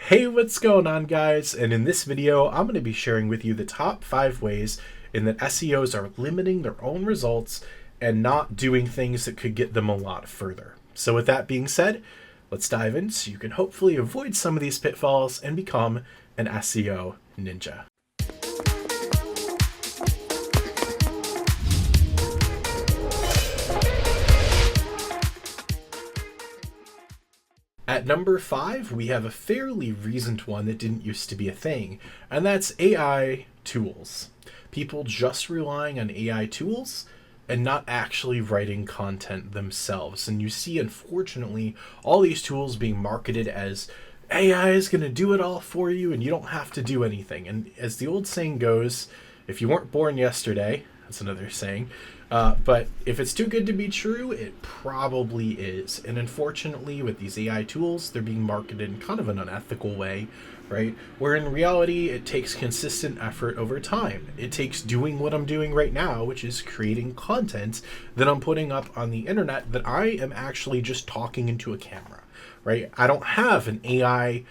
Hey, what's going on, guys? And in this video, I'm going to be sharing with you the top 5 ways in that SEOs are limiting their own results and not doing things that could get them a lot further. So with that being said, let's dive in so you can hopefully avoid some of these pitfalls and become an SEO ninja. At number 5, we have a fairly recent one that didn't used to be a thing, and that's AI tools. People just relying on AI tools and not actually writing content themselves. And you see, unfortunately, all these tools being marketed as AI is going to do it all for you and you don't have to do anything. And as the old saying goes, if you weren't born yesterday, that's another saying, but if it's too good to be true, it probably is. And unfortunately, with these AI tools, they're being marketed in kind of an unethical way, right? Where in reality, it takes consistent effort over time. It takes doing what I'm doing right now, which is creating content that I'm putting up on the internet that I am actually just talking into a camera, right? I don't have an AI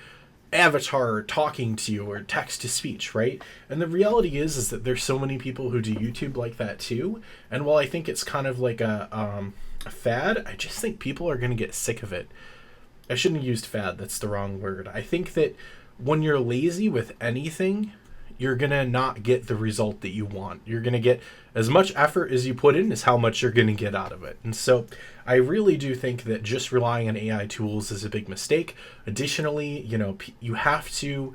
avatar talking to you or text to speech, right? And the reality is that there's so many people who do YouTube like that too. And while I think it's kind of like a fad, I just think people are going to get sick of it. I shouldn't have used fad. That's the wrong word. I think that when you're lazy with anything, you're going to not get the result that you want. You're going to get as much effort as you put in is how much you're going to get out of it. And so I really do think that just relying on AI tools is a big mistake. Additionally, you have to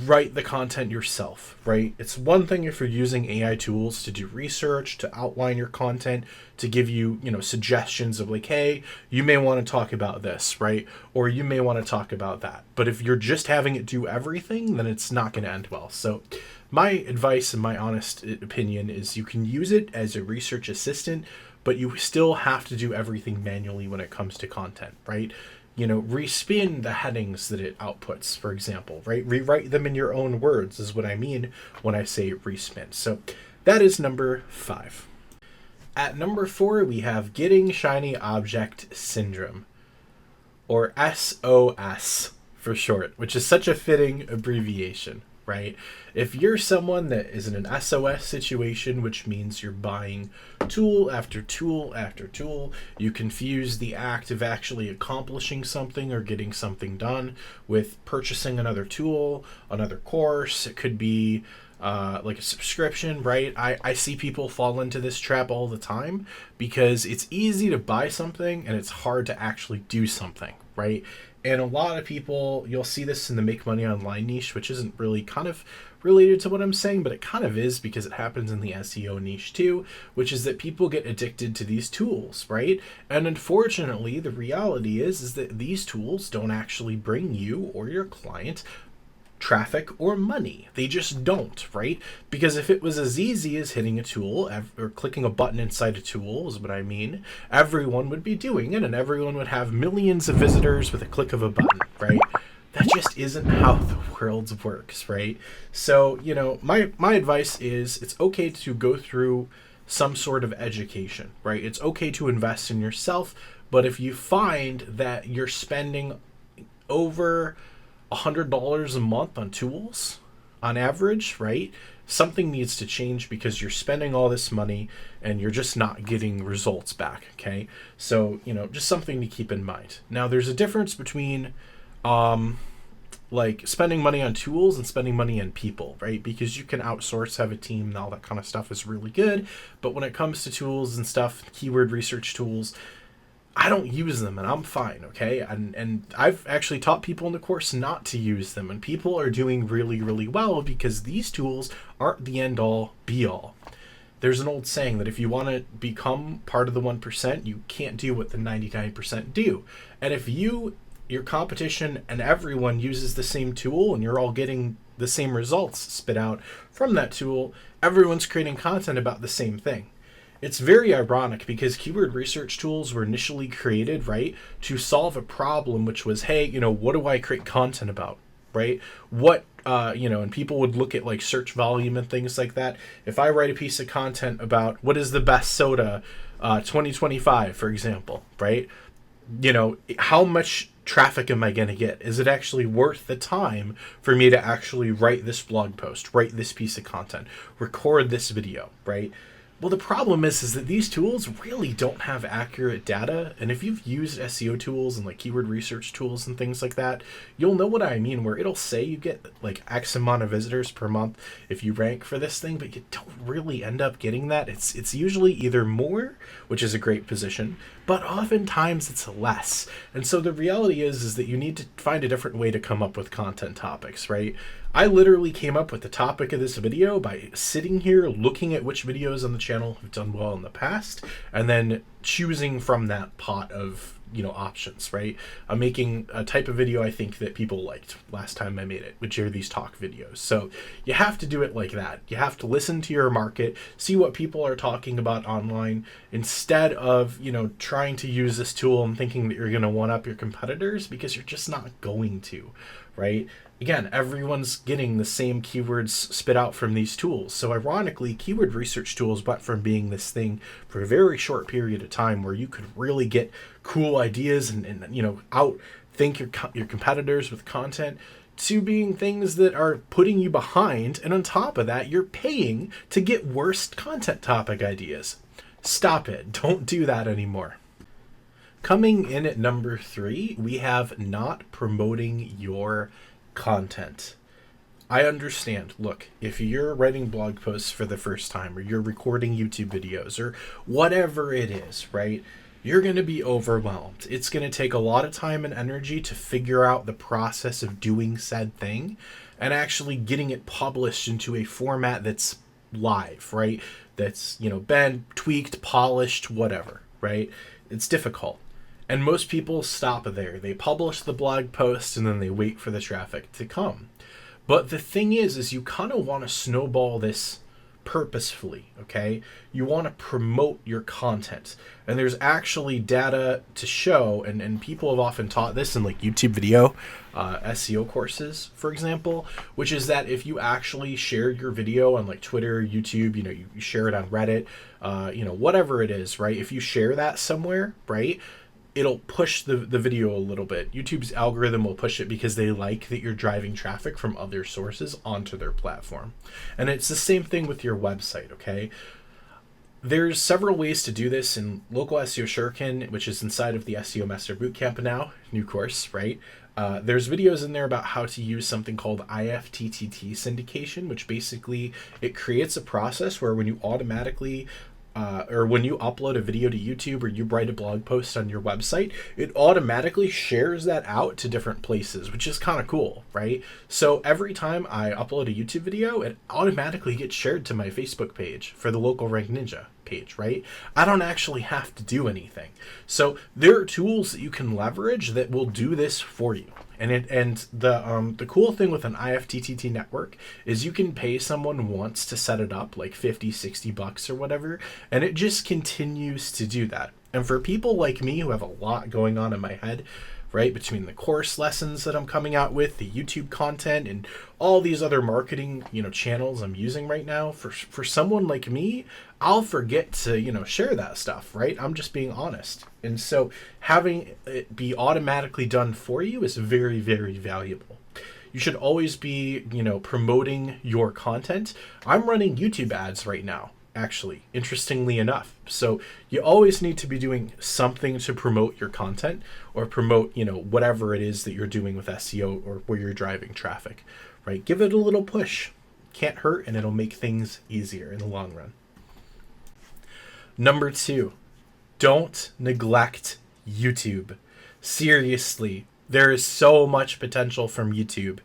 write the content yourself, right? It's one thing if you're using AI tools to do research, to outline your content, to give you, suggestions of like, hey, you may want to talk about this, right? Or you may want to talk about that. But if you're just having it do everything, then it's not going to end well. So my advice and my honest opinion is you can use it as a research assistant, but you still have to do everything manually when it comes to content, right? Respin the headings that it outputs, for example, right? Rewrite them in your own words is what I mean when I say respin. So that is number 5. At number 4, we have getting shiny object syndrome, or SOS for short, which is such a fitting abbreviation, right? If you're someone that is in an SOS situation, which means you're buying tool after tool after tool, you confuse the act of actually accomplishing something or getting something done with purchasing another tool, another course. It could be like a subscription, right? I see people fall into this trap all the time because it's easy to buy something and it's hard to actually do something, right? And a lot of people, you'll see this in the make money online niche, which isn't really kind of related to what I'm saying, but it kind of is because it happens in the SEO niche too, which is that people get addicted to these tools, right? And unfortunately, the reality is that these tools don't actually bring you or your client traffic or money. They just don't, right? Because if it was as easy as hitting a tool or clicking a button inside a tool is what I mean, everyone would be doing it and everyone would have millions of visitors with a click of a button, right? That just isn't how the world works, right? So, my advice is it's okay to go through some sort of education, right? It's okay to invest in yourself, but if you find that you're spending over $100 a month on tools on average, right? Something needs to change because you're spending all this money and you're just not getting results back. Okay. So, just something to keep in mind. Now there's a difference between, like spending money on tools and spending money on people, right? Because you can outsource, have a team and all that kind of stuff is really good. But when it comes to tools and stuff, keyword research tools, I don't use them and I'm fine, okay? And I've actually taught people in the course not to use them, and people are doing really, really well because these tools aren't the end all be all. There's an old saying that if you want to become part of the 1%, you can't do what the 99% do. And if your competition and everyone uses the same tool and you're all getting the same results spit out from that tool, everyone's creating content about the same thing. It's very ironic because keyword research tools were initially created, right, to solve a problem, which was, hey, what do I create content about, right? And people would look at like search volume and things like that. If I write a piece of content about what is the best soda 2025, for example, right? How much traffic am I going to get? Is it actually worth the time for me to actually write this blog post, write this piece of content, record this video, right? Well, the problem is that these tools really don't have accurate data. And if you've used SEO tools and like keyword research tools and things like that, you'll know what I mean, where it'll say you get like X amount of visitors per month if you rank for this thing, but you don't really end up getting that. It's usually either more, which is a great position, but oftentimes it's less. And so the reality is that you need to find a different way to come up with content topics, right? I literally came up with the topic of this video by sitting here looking at which videos on the channel have done well in the past and then choosing from that pot of, options, right? I'm making a type of video I think that people liked last time I made it, which are these talk videos. So you have to do it like that. You have to listen to your market, see what people are talking about online, instead of, trying to use this tool and thinking that you're going to one up your competitors, because you're just not going to, right? Again, everyone's getting the same keywords spit out from these tools. So ironically, keyword research tools went from being this thing for a very short period of time where you could really get cool ideas and outthink your competitors with content, to being things that are putting you behind. And on top of that, you're paying to get worst content topic ideas. Stop it. Don't do that anymore. Coming in at number 3, we have not promoting your content. I understand. Look, if you're writing blog posts for the first time, or you're recording YouTube videos, or whatever it is, right? You're going to be overwhelmed. It's going to take a lot of time and energy to figure out the process of doing said thing and actually getting it published into a format that's live, right? That's, been tweaked, polished, whatever, right? It's difficult. And most people stop there. They publish the blog post and then they wait for the traffic to come. But the thing is you kind of want to snowball this purposefully, okay? You want to promote your content. And there's actually data to show, and people have often taught this in like YouTube video, SEO courses, for example, which is that if you actually share your video on like Twitter, YouTube, you share it on Reddit, whatever it is, right? If you share that somewhere, right, it'll push the video a little bit. YouTube's algorithm will push it because they like that you're driving traffic from other sources onto their platform. And it's the same thing with your website, okay? There's several ways to do this in Local SEO Shuriken, which is inside of the SEO Master Bootcamp now, new course, right? There's videos in there about how to use something called IFTTT syndication, which basically it creates a process where when you automatically or when you upload a video to YouTube or you write a blog post on your website, it automatically shares that out to different places, which is kind of cool, right? So every time I upload a YouTube video, it automatically gets shared to my Facebook page for the Local Rank Ninja page, right? I don't actually have to do anything. So there are tools that you can leverage that will do this for you. And the cool thing with an IFTTT network is you can pay someone once to set it up, like $50-$60 or whatever, and it just continues to do that. And for people like me who have a lot going on in my head, right, between the course lessons that I'm coming out with, the YouTube content, and all these other marketing, channels I'm using right now, for someone like me, I'll forget to, share that stuff, right? I'm just being honest. And so having it be automatically done for you is very, very valuable. You should always be, promoting your content. I'm running YouTube ads right now, actually, interestingly enough. So you always need to be doing something to promote your content or promote, whatever it is that you're doing with SEO or where you're driving traffic, right? Give it a little push. Can't hurt, and it'll make things easier in the long run. Number 2, don't neglect YouTube. Seriously, there is so much potential from YouTube.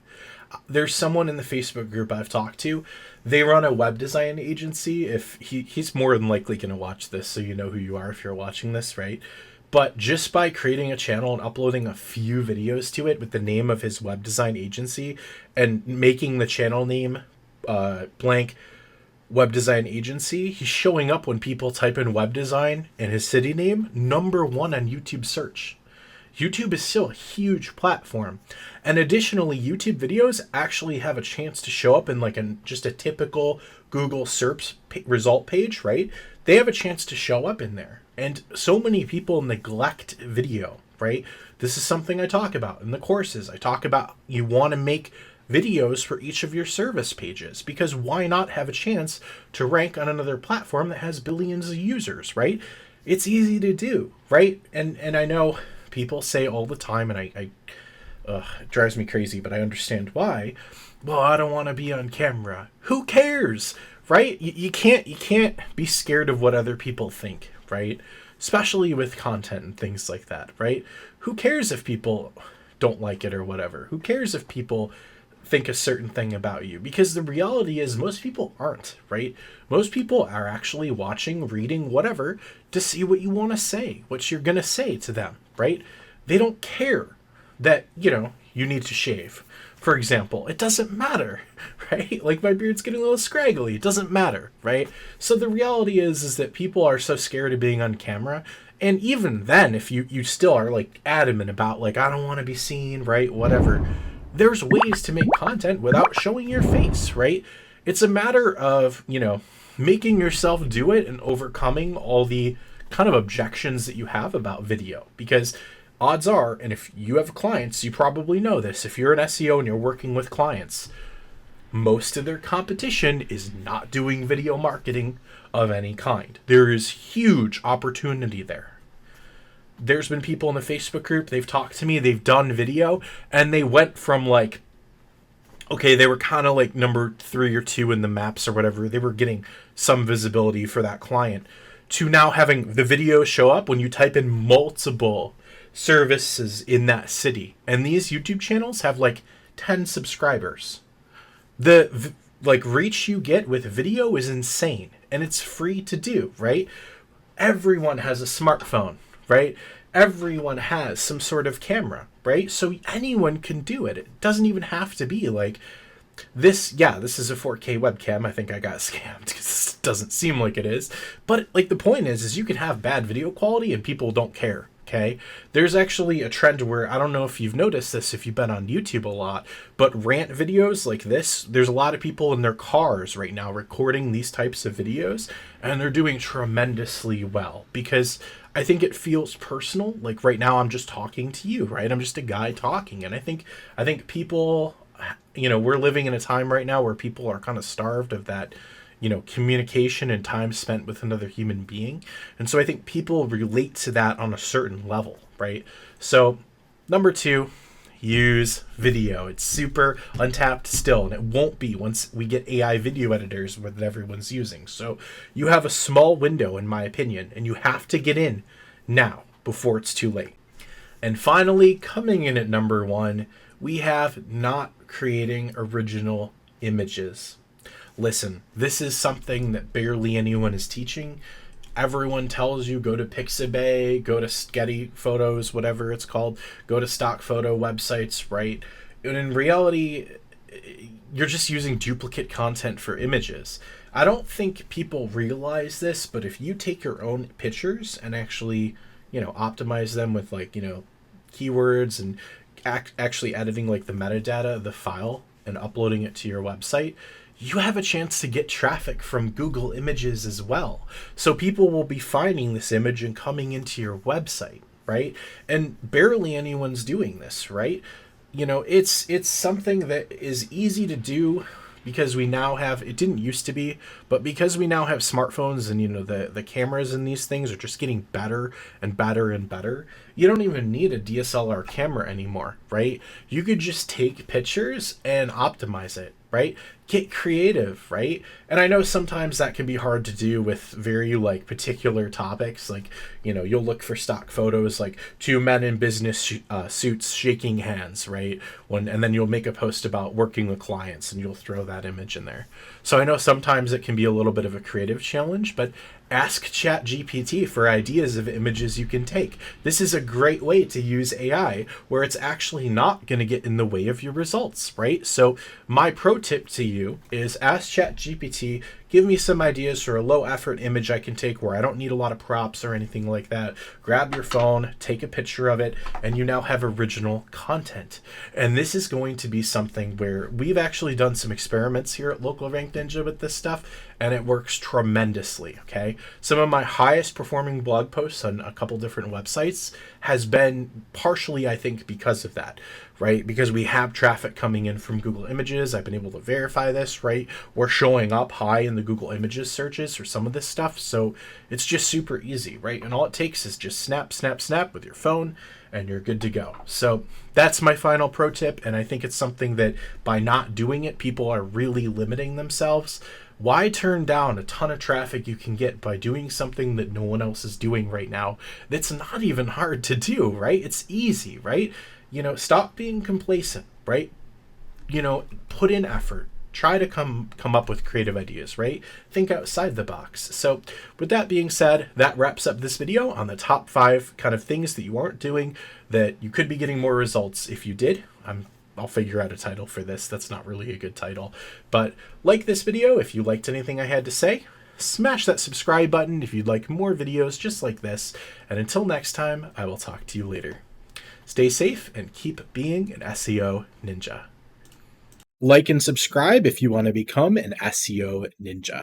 There's someone in the Facebook group I've talked to. They run a web design agency. If he's more than likely going to watch this, so you know who you are if you're watching this, right? But just by creating a channel and uploading a few videos to it with the name of his web design agency and making the channel name blank web design agency, he's showing up when people type in web design and his city name, number 1 on YouTube search. YouTube is still a huge platform. And additionally, YouTube videos actually have a chance to show up in like just a typical Google SERP result page, right? They have a chance to show up in there. And so many people neglect video, right? This is something I talk about in the courses. I talk about you want to make videos for each of your service pages, because why not have a chance to rank on another platform that has billions of users, right? It's easy to do, right? And I know people say all the time, and it drives me crazy, but I understand why. Well, I don't want to be on camera. Who cares, right? You can't be scared of what other people think, right? Especially with content and things like that, right? Who cares if people don't like it or whatever? Who cares if people think a certain thing about you? Because the reality is most people aren't, right? Most people are actually watching, reading, whatever, to see what you want to say, what you're going to say to them, right? They don't care that, you need to shave, for example. It doesn't matter, right? Like, my beard's getting a little scraggly. It doesn't matter, right? So the reality is that people are so scared of being on camera. And even then, if you still are like adamant about like, I don't want to be seen, right? Whatever. There's ways to make content without showing your face, right? It's a matter of, making yourself do it and overcoming all the kind of objections that you have about video. Because odds are, and if you have clients, you probably know this, if you're an SEO and you're working with clients, most of their competition is not doing video marketing of any kind. There is huge opportunity there. There's been people in the Facebook group, they've talked to me, they've done video, and they went from like, okay, they were kind of like number 3 or 2 in the maps or whatever. They were getting some visibility for that client, to now having the video show up when you type in multiple services in that city. And these YouTube channels have like 10 subscribers. The reach you get with video is insane, and it's free to do, right? Everyone has a smartphone, right? Everyone has some sort of camera, right? So anyone can do it. It doesn't even have to be like this. Yeah, this is a 4K webcam. I think I got scammed because it doesn't seem like it is. But like the point is you can have bad video quality and people don't care. Okay, there's actually a trend where, I don't know if you've noticed this if you've been on YouTube a lot, but rant videos like this, there's a lot of people in their cars right now recording these types of videos, and they're doing tremendously well because I think it feels personal. Like right now I'm just talking to you, right? I'm just a guy talking, and I think people, we're living in a time right now where people are kind of starved of that communication and time spent with another human being. And so I think people relate to that on a certain level, right? So number 2, use video. It's super untapped still, and it won't be once we get AI video editors that everyone's using. So you have a small window, in my opinion, and you have to get in now before it's too late. And finally, coming in at number 1, we have not creating original images. Listen, this is something that barely anyone is teaching. Everyone tells you go to Pixabay, go to Getty Photos, whatever it's called, go to stock photo websites, right? And in reality, you're just using duplicate content for images. I don't think people realize this, but if you take your own pictures and actually, optimize them with like, keywords and actually editing like the metadata of the file and uploading it to your website, you have a chance to get traffic from Google Images as well. So people will be finding this image and coming into your website, right? And barely anyone's doing this, right? It's something that is easy to do because we now have, it didn't used to be, but because we now have smartphones and, the cameras in these things are just getting better and better and better. You don't even need a DSLR camera anymore, right? You could just take pictures and optimize it, right? Get creative, right? And I know sometimes that can be hard to do with very like particular topics. Like, you'll look for stock photos like 2 men in business suits shaking hands, right? And then you'll make a post about working with clients and you'll throw that image in there. So I know sometimes it can be a little bit of a creative challenge, but ask ChatGPT for ideas of images you can take. This is a great way to use AI where it's actually not going to get in the way of your results, right? So my pro tip to you is ask ChatGPT, give me some ideas for a low effort image I can take where I don't need a lot of props or anything like that. Grab your phone, take a picture of it, and you now have original content. And this is going to be something where we've actually done some experiments here at Local Rank Ninja with this stuff, and it works tremendously. Okay, some of my highest performing blog posts on a couple different websites has been partially, I think, because of that, right? Because we have traffic coming in from Google Images. I've been able to verify this, right? We're showing up high in the Google Images searches for some of this stuff. So it's just super easy, right? And all it takes is just snap, snap, snap with your phone and you're good to go. So that's my final pro tip. And I think it's something that by not doing it, people are really limiting themselves. Why turn down a ton of traffic you can get by doing something that no one else is doing right now? That's not even hard to do, right? It's easy, right? Stop being complacent, right? Put in effort. Try to come up with creative ideas, right? Think outside the box. So with that being said, that wraps up this video on the top 5 kind of things that you aren't doing that you could be getting more results if you did. I'll figure out a title for this. That's not really a good title. But like this video if you liked anything I had to say. Smash that subscribe button if you'd like more videos just like this. And until next time, I will talk to you later. Stay safe and keep being an SEO ninja. Like and subscribe if you want to become an SEO ninja.